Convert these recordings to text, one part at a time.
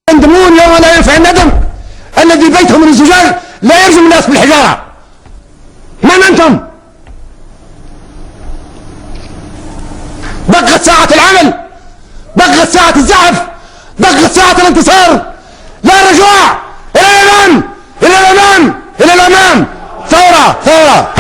يندمون يوم لا ينفع الندم. الذي بيته من الزجاج لا يرجم الناس بالحجارة. من أنتم؟ دقت ساعة العمل، دقت ساعة الزحف، دقت ساعة الانتصار. لا رجوع، إلى الأمام، إلى الأمام، إلى الأمام. ثورة ثورة.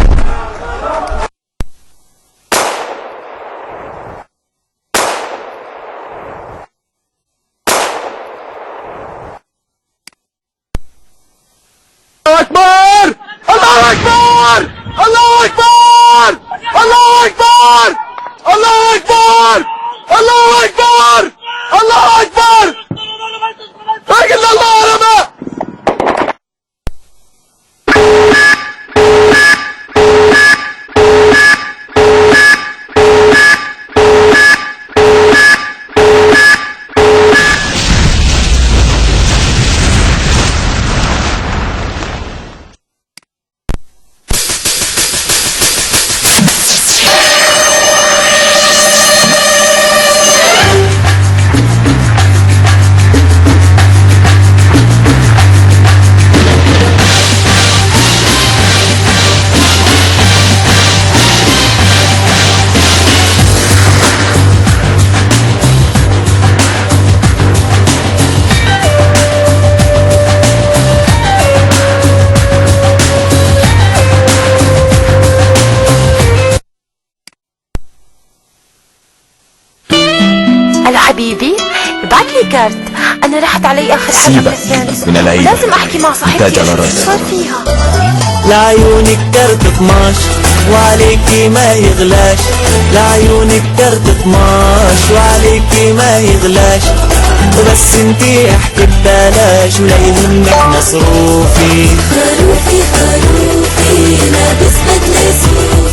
الله أكبر! الله أكبر! الله أكبر! الله أكبر! الله أكبر! الله أكبر! لا إله إلا الله ربنا. الو حبيبي، ابعت لي كارت، انا رحت علي اخر حلقه سيبك من العيب، لازم احكي مع صاحبتي تاج على شو راسي. صار فيها. لعيونك كارت 12 وعليكي ما يغلاش، لعيونك كارت 12 وعليكي ما يغلاش، وبس انتي احكي ببلاش ولا يهمك مصروفي. خروفي خروفي لابس بدلة سوق